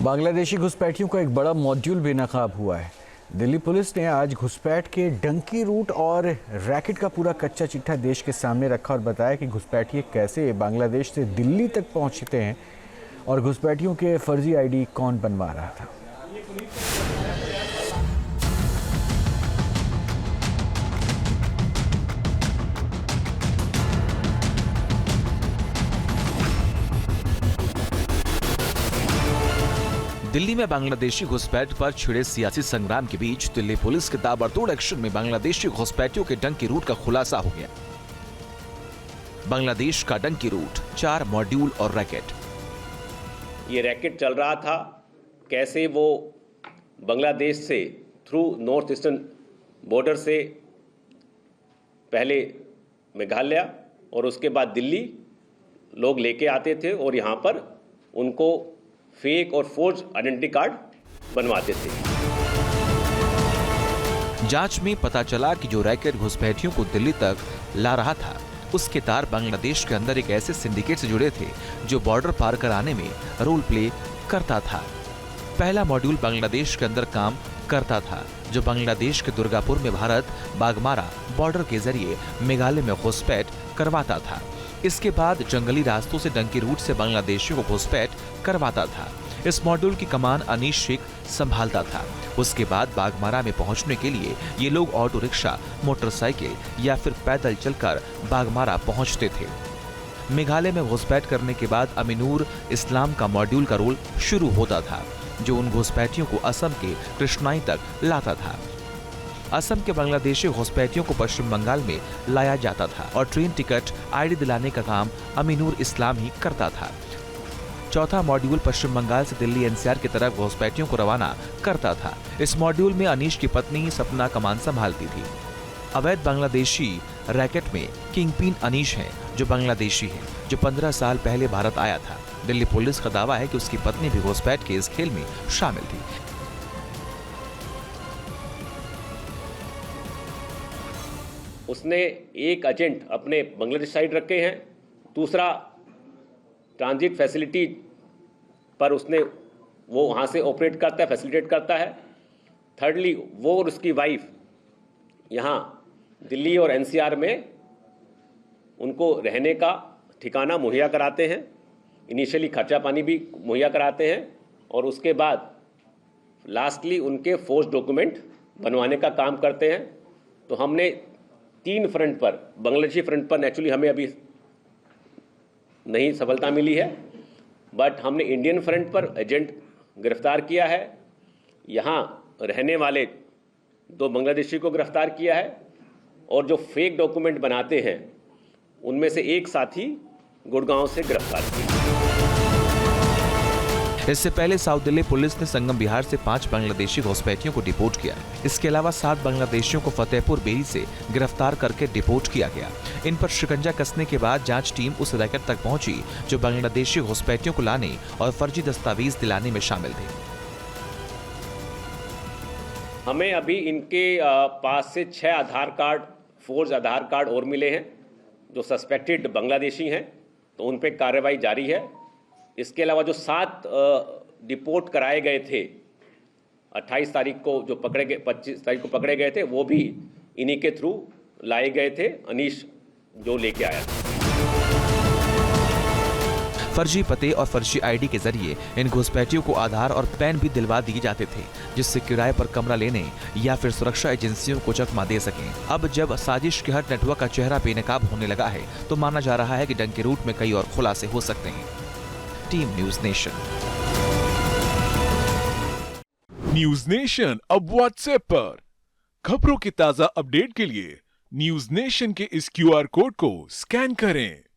बांग्लादेशी घुसपैठियों का एक बड़ा मॉड्यूल बेनकाब हुआ है। दिल्ली पुलिस ने आज घुसपैठ के डंकी रूट और रैकेट का पूरा कच्चा चिट्ठा देश के सामने रखा और बताया कि घुसपैठिए कैसे बांग्लादेश से दिल्ली तक पहुंचते हैं और घुसपैठियों के फर्जी आईडी कौन बनवा रहा था। दिल्ली में बांग्लादेशी घुसपैठ पर छिड़े सियासी संग्राम के बीच दिल्ली पुलिस के ताबड़तोड़ एक्शन में बांग्लादेशी घुसपैठियों के डंकी रूट का खुलासा हो गया। बांग्लादेश का डंकी रूट, 4 मॉड्यूल और रैकेट। ये रैकेट चल रहा था, कैसे वो बांग्लादेश से थ्रू नॉर्थ ईस्टर्न बॉर्डर से पहले मेघालय और उसके बाद दिल्ली लोग लेके आते थे और यहाँ पर उनको फेक और फोर्ज आइडेंटिटी कार्ड बनवाते थे। जांच में पता चला कि जो रैकेट घुसपैठियों को दिल्ली तक ला रहा था, उसके तार बांग्लादेश के अंदर एक ऐसे सिंडिकेट से जुड़े थे जो बॉर्डर पार कराने में रोल प्ले करता था। पहला मॉड्यूल बांग्लादेश के अंदर काम करता था, जो बांग्लादेश के दुर्गापुर में भारत बागमारा बॉर्डर के जरिए मेघालय में घुसपैठ करवाता था। इसके बाद जंगली रास्तों से डंकी रूट से बांग्लादेशियों को घुसपैठ करवाता था। इस मॉड्यूल की कमान अनीश शेख संभालता था। उसके बाद बागमारा में पहुंचने के लिए ये लोग ऑटो रिक्शा, मोटरसाइकिल या फिर पैदल चलकर बागमारा पहुंचते थे। मेघालय में घुसपैठ करने के बाद अमीनुर इस्लाम का मॉड्यूल का रोल शुरू होता था, जो उन घुसपैठियों को असम के कृष्णाई तक लाता था। असम के बांग्लादेशी घुसपैठियों को पश्चिम बंगाल में लाया जाता था और ट्रेन टिकट, आईडी दिलाने का काम अमीनुर इस्लाम ही करता था। चौथा मॉड्यूल पश्चिम बंगाल से दिल्ली एनसीआर की तरफ घुसपैठियों को रवाना करता था। इस मॉड्यूल में अनीश की पत्नी सपना कमान संभालती थी। अवैध बांग्लादेशी रैकेट में किंगपिन अनीश हैं, जो बांग्लादेशी है, जो 15 साल पहले भारत आया था। दिल्ली पुलिस का दावा है कि उसकी पत्नी भी घुसपैठ के इस खेल में शामिल थी। उसने एक एजेंट अपने बांग्लादेश साइड रखे हैं, दूसरा ट्रांजिट फैसिलिटी पर उसने वो वहाँ से ऑपरेट करता है, फैसिलिटेट करता है। थर्डली वो और उसकी वाइफ यहाँ दिल्ली और एनसीआर में उनको रहने का ठिकाना मुहैया कराते हैं, इनिशियली खर्चा पानी भी मुहैया कराते हैं और उसके बाद लास्टली उनके फोर्स डॉक्यूमेंट बनवाने का काम करते हैं। तो हमने 3 फ्रंट पर, बांग्लादेशी फ्रंट पर नेचुरली हमें अभी नहीं सफलता मिली है, बट हमने इंडियन फ्रंट पर एजेंट गिरफ्तार किया है। यहाँ रहने वाले 2 बांग्लादेशी को गिरफ्तार किया है और जो फेक डॉक्यूमेंट बनाते हैं उनमें से एक साथी गुड़गांव से गिरफ्तार किया। इससे पहले साउथ दिल्ली पुलिस ने संगम बिहार से 5 बांग्लादेशी घुसपैठियों को डिपोर्ट किया। इसके अलावा 7 बांग्लादेशियों को फतेहपुर बेरी से गिरफ्तार करके डिपोर्ट किया गया। इन पर शिकंजा कसने के बाद जांच टीम उस रैकेट तक पहुंची जो बांग्लादेशी घुसपैठियों को लाने और फर्जी दस्तावेज दिलाने में शामिल थे। हमें अभी इनके पास से 6 आधार कार्ड, फोर्ज आधार कार्ड और मिले हैं जो सस्पेक्टेड बांग्लादेशी हैं, तो उन पर कार्रवाई जारी है। इसके अलावा जो 7 डिपोर्ट कराए गए थे, 28 तारीख को जो पकड़े गए, 25 तारीख को पकड़े गए थे, वो भी इन्हीं के थ्रू लाए गए थे। अनीश जो लेके आया था। फर्जी पते और फर्जी आईडी के जरिए इन घुसपैठियों को आधार और पैन भी दिलवा दिए जाते थे, जिससे किराए पर कमरा लेने या फिर सुरक्षा एजेंसियों को चकमा दे सकें। अब जब साजिश के हर नेटवर्क का चेहरा बेनकाब होने लगा है, तो माना जा रहा है कि डंकी रूट में कई और खुलासे हो सकते हैं। Team news nation. News nation अब व्हाट्सएप पर खबरों की ताजा अपडेट के लिए न्यूज नेशन के इस क्यूआर कोड को स्कैन करें।